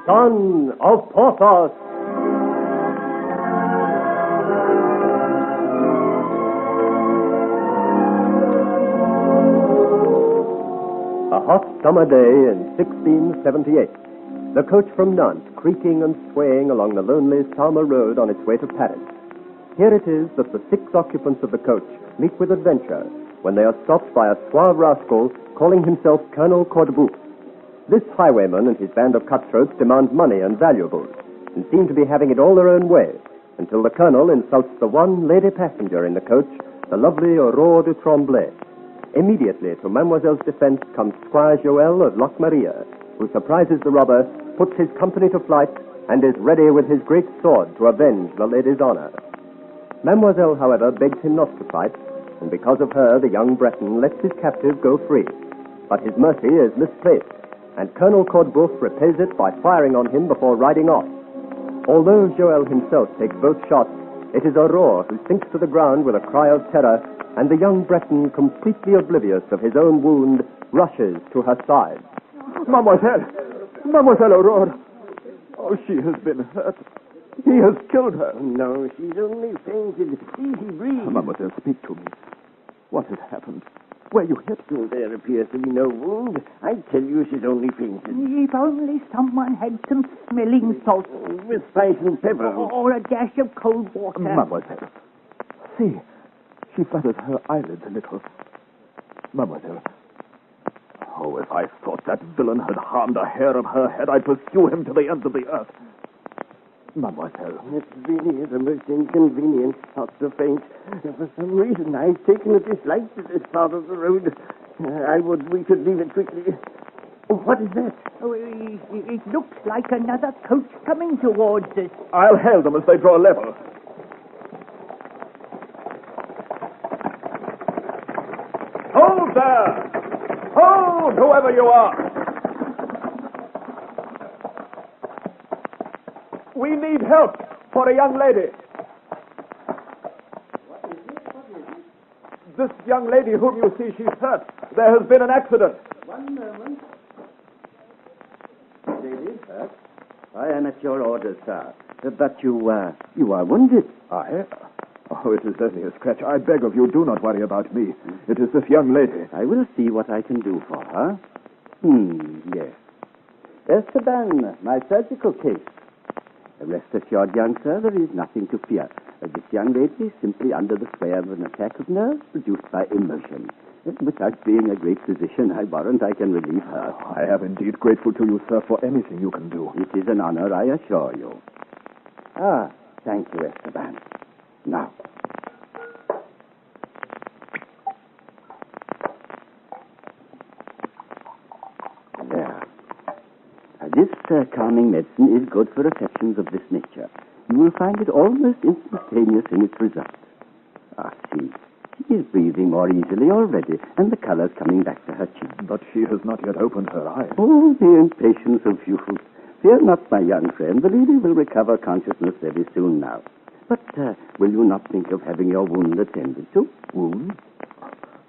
son of Porthos. A hot summer day in 1678. The coach from Nantes, creaking and swaying along the lonely Salma road on its way to Paris. Here it is that the 6 occupants of the coach meet with adventure when they are stopped by a suave rascal calling himself Colonel Cordebouf. This highwayman and his band of cutthroats demand money and valuables and seem to be having it all their own way until the colonel insults the one lady passenger in the coach, the lovely Aurore de Tremblay. Immediately to Mademoiselle's defense comes Squire Joel of Loch Maria, who surprises the robber, puts his company to flight, and is ready with his great sword to avenge the lady's honor. Mademoiselle, however, begs him not to fight, and because of her, the young Breton lets his captive go free. But his mercy is misplaced, and Colonel Cordebouf repays it by firing on him before riding off. Although Joel himself takes both shots, it is Aurore who sinks to the ground with a cry of terror, and the young Breton, completely oblivious of his own wound, rushes to her side. Mademoiselle Aurore. Oh, she has been hurt. He has killed her. No, she's only fainted. Easy breathe. Mademoiselle, speak to me. What has happened? Were you hit? Oh, there appears to be no wound. I tell you, she's only fainted. If only someone had some smelling salts. With spice and pepper. Or a dash of cold water. Mademoiselle, see. She flutters her eyelids a little. Mademoiselle. Oh, if I thought that villain had harmed a hair of her head, I'd pursue him to the ends of the earth. Mademoiselle. It really is a most inconvenient spot to faint. For some reason, I've taken a dislike to this part of the road. We could leave it quickly. Oh, what is that? Oh, it looks like another coach coming towards us. I'll hail them as they draw level. Hold there! Hold, whoever you are! We need help for a young lady. What is it? This young lady whom you see, she's hurt. There has been an accident. One moment. Lady, sir. I am at your orders, sir. But you are wounded. I? Oh, it is only a scratch. I beg of you, do not worry about me. It is this young lady. I will see what I can do for her. Yes. Esteban, my surgical case. Rest assured, young sir, there is nothing to fear. This young lady is simply under the sway of an attack of nerves produced by emotion. Without being a great physician, I warrant I can relieve her. I am indeed grateful to you, sir, for anything you can do. It is an honor, I assure you. Thank you, Esteban. Now. There. This calming medicine is good for affections of this nature. You will find it almost instantaneous in its result. See. She is breathing more easily already, and the color's coming back to her cheeks. But she has not yet opened her eyes. Oh, the impatience of youth. Fear not, my young friend. The lady will recover consciousness very soon now. But will you not think of having your wound attended to? Wound?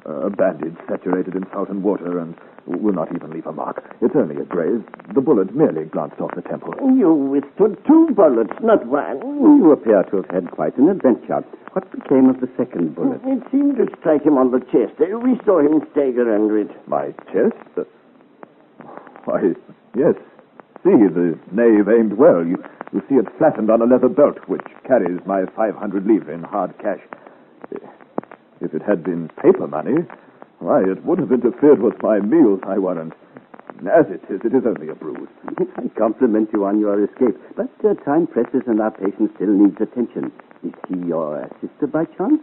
A bandage saturated in salt and water and will not even leave a mark. It's only a graze. The bullet merely glanced off the temple. You withstood 2 bullets, not one. You appear to have had quite an adventure. What became of the second bullet? It seemed to strike him on the chest. We saw him stagger under it. My chest? Why, yes. See, the knave aimed well. You see it flattened on a leather belt, which carries my 500 livres in hard cash. If it had been paper money, why, it would have interfered with my meals, I warrant. As it is only a bruise. I compliment you on your escape, but time presses and our patient still needs attention. Is she your sister by chance?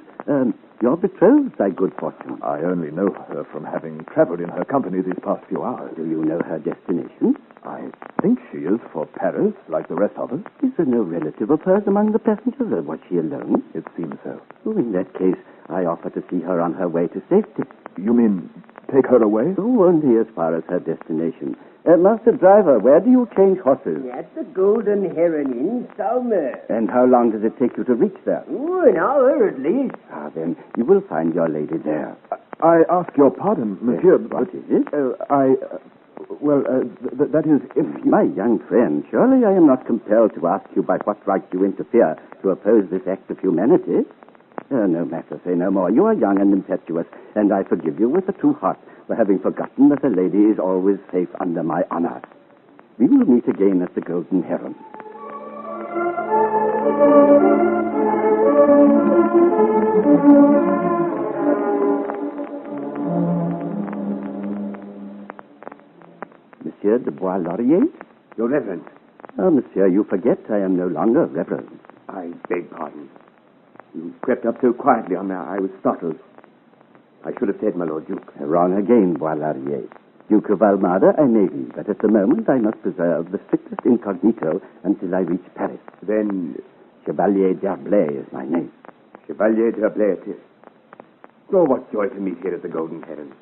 Your betrothed, by good fortune. I only know her from having traveled in her company these past few hours. Do you know her destination? I think she is for Paris, like the rest of us. Is there no relative of hers among the passengers, or was she alone? It seems so. Oh, in that case, I offer to see her on her way to safety. You mean take her away? Oh, only as far as her destination. Master Driver, where do you change horses? At the Golden Heron in Salmer. And how long does it take you to reach there? Oh, an hour at least. Then you will find your lady there. I ask your pardon, monsieur, What is it? Well, that is, if you... My young friend, surely I am not compelled to ask you by what right you interfere to oppose this act of humanity. No matter, say no more. You are young and impetuous, and I forgive you with a true heart for having forgotten that a lady is always safe under my honor. We will meet again at the Golden Heron. Monsieur de Bois-Laurier? Your Reverence. Oh, monsieur, you forget I am no longer reverend. I beg pardon. You crept up so quietly on me, I was startled. I should have said, my Lord Duke. Wrong again, Bois-Laurier. Duke of Almada, I may be, but at the moment I must preserve the strictest incognito until I reach Paris. Then, Chevalier d'Herblay is my name. Chevalier d'Herblay it is. So what joy to meet here at the Golden Heron.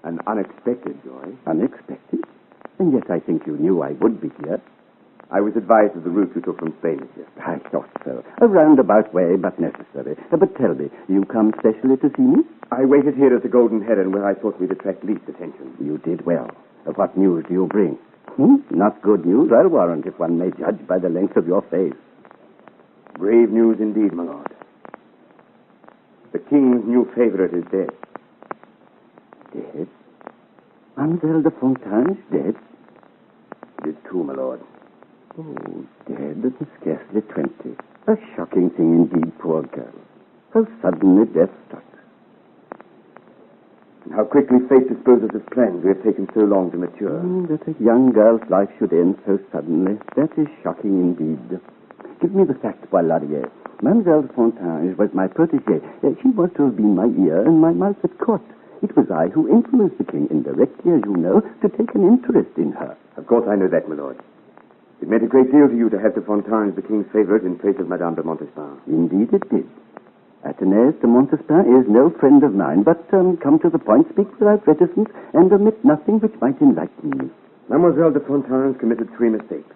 An unexpected joy. Unexpected? And yet I think you knew I would be here. I was advised of the route you took from Spain, monsieur. I thought so. A roundabout way, but necessary. But tell me, you come specially to see me? I waited here at the Golden Heron where I thought we'd attract least attention. You did well. What news do you bring? Not good news, I'll warrant, if one may judge by the length of your face. Grave news indeed, my lord. The king's new favorite is dead. Dead? Mademoiselle de Fontaine is dead? It is true, my lord. Oh, dead and scarcely 20. A shocking thing indeed, poor girl. How suddenly death struck. And how quickly fate disposes of plans we have taken so long to mature. That a young girl's life should end so suddenly, that is shocking indeed. Give me the facts, Bois-Laurier. Mademoiselle de Fontaine was my protégée. She was to have been my ear and my mouth at court. It was I who influenced the king indirectly, as you know, to take an interest in her. Of course I know that, my lord. It meant a great deal to you to have de Fontaine as the king's favorite in place of Madame de Montespan. Indeed it did. Athanase de Montespan is no friend of mine, but come to the point, speak without reticence, and omit nothing which might enlighten me. Mademoiselle de Fontaine committed 3 mistakes.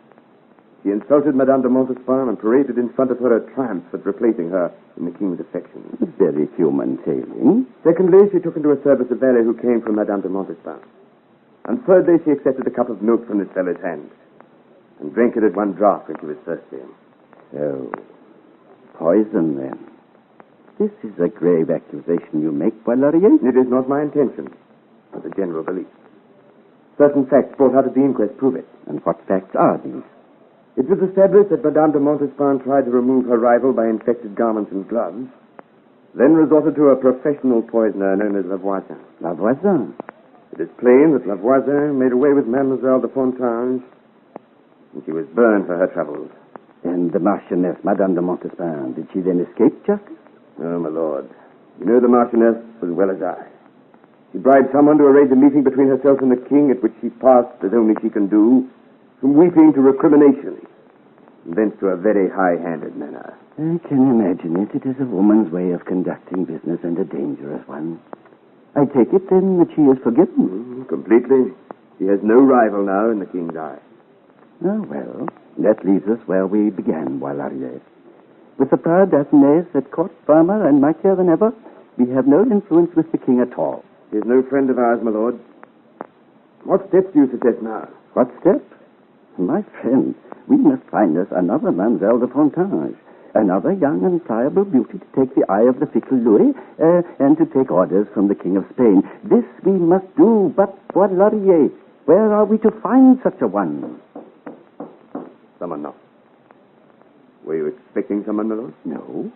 She insulted Madame de Montespan and paraded in front of her a triumph at replacing her in the king's affection. A very human failing. Secondly, she took into her service a valet who came from Madame de Montespan. And thirdly, she accepted a cup of milk from this fellow's hand and drank it at one draught when she was thirsty. So, poison, then. This is a grave accusation you make, Bois-Laurier. It is not my intention, but the general belief. Certain facts brought out at the inquest prove it. And what facts are these? It was established that Madame de Montespan tried to remove her rival by infected garments and gloves, then resorted to a professional poisoner known as Lavoisin. Lavoisin? It is plain that Lavoisin made away with Mademoiselle de Fontaine, and she was burned for her troubles. And the Marchioness, Madame de Montespan, did she then escape justice? No, my lord. You know the Marchioness as well as I. She bribed someone to arrange a meeting between herself and the king, at which she passed, as only she can do, from weeping to recrimination, and thence to a very high-handed manner. I can imagine it. It is a woman's way of conducting business, and a dangerous one. I take it, then, that she is forgiven? Completely. She has no rival now in the king's eye. Oh, well, that leaves us where we began, Bois-Laurier. With the proud Athanase at court firmer and mightier than ever, we have no influence with the king at all. He is no friend of ours, my lord. What steps do you suggest now? What steps? My friend, we must find us another Mademoiselle de Fontaine, another young and pliable beauty to take the eye of the fickle Louis, and to take orders from the King of Spain. This we must do, but Bois-Laurier, where are we to find such a one? Someone knocked. Were you expecting someone, my lord? No.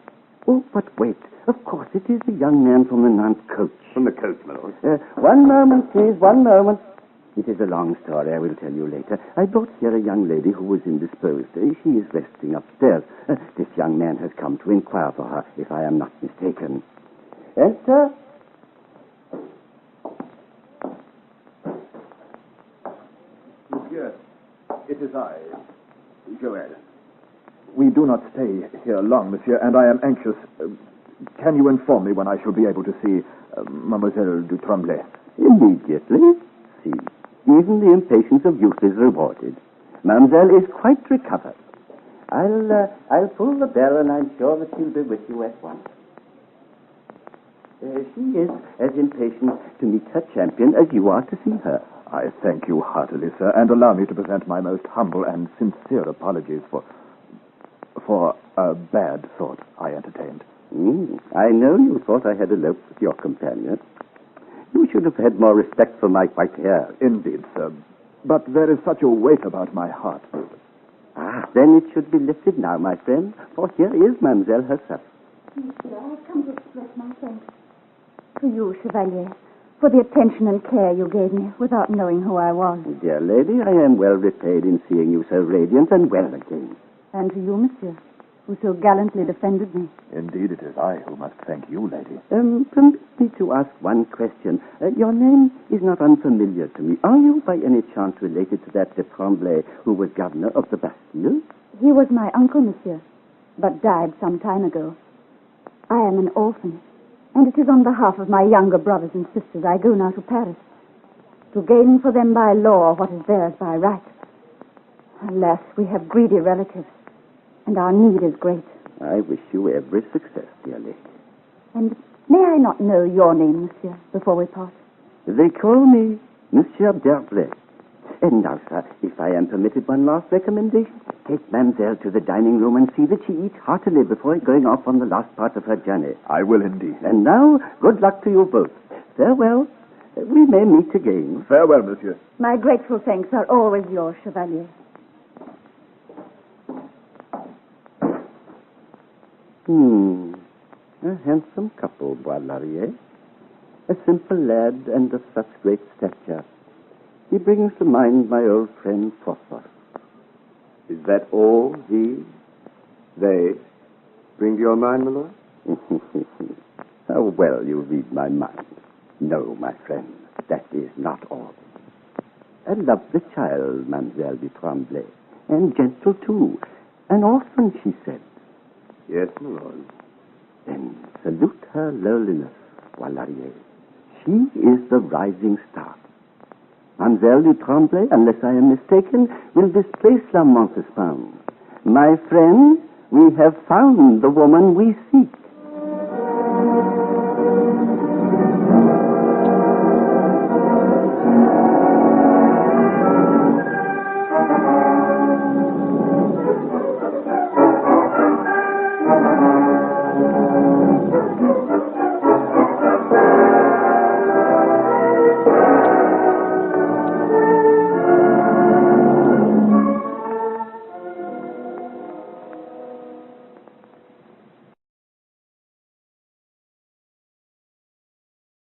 Oh, but wait. Of course, it is the young man from the Nantes coach. From the coach, my lord. One moment, please, one moment. It is a long story, I will tell you later. I brought here a young lady who was indisposed. She is resting upstairs. This young man has come to inquire for her, if I am not mistaken. Enter. Monsieur, it is I, Joël. We do not stay here long, monsieur, and I am anxious. Can you inform me when I shall be able to see Mademoiselle du Tremblay? Immediately. See. Even the impatience of youth is rewarded. Mademoiselle is quite recovered. I'll pull the bell, and I'm sure that she'll be with you at once. She is as impatient to meet her champion as you are to see her. I thank you heartily, sir, and allow me to present my most humble and sincere apologies for a bad thought I entertained. I know you thought I had eloped with your companion. You should have had more respect for my white hair. Indeed, sir. But there is such a weight about my heart. Then it should be lifted now, my friend, for here is Mademoiselle herself. Monsieur, I have come to express my thanks to you, Chevalier, for the attention and care you gave me without knowing who I was. Dear lady, I am well repaid in seeing you so radiant and well again. And to you, Monsieur, who so gallantly defended me. Indeed, it is I who must thank you, lady. Permit me to ask one question. Your name is not unfamiliar to me. Are you by any chance related to that de Tremblay who was governor of the Bastille? He was my uncle, Monsieur, but died some time ago. I am an orphan, and it is on behalf of my younger brothers and sisters I go now to Paris, to gain for them by law what is theirs by right. Alas, we have greedy relatives, and our need is great. I wish you every success, dear lady. And may I not know your name, Monsieur, before we part? They call me Monsieur d'Herblay. And now, sir, if I am permitted one last recommendation, take Mademoiselle to the dining room and see that she eats heartily before going off on the last part of her journey. I will indeed. And now, good luck to you both. Farewell. We may meet again. Farewell, monsieur. My grateful thanks are always yours, Chevalier. A handsome couple, Bois-Larrier. A simple lad and of such great stature. He brings to mind my old friend Porthos. Is that all they bring to your mind, my lord? How well you read my mind. No, my friend, that is not all. A lovely child, Mademoiselle de Tremblay, and gentle too. An orphan, she said. Yes, my lord. Then salute her lowliness, Bois-Larrier. She is the rising star. Mademoiselle de Tremblay, unless I am mistaken, will displace La Montespan. My friend, we have found the woman we seek.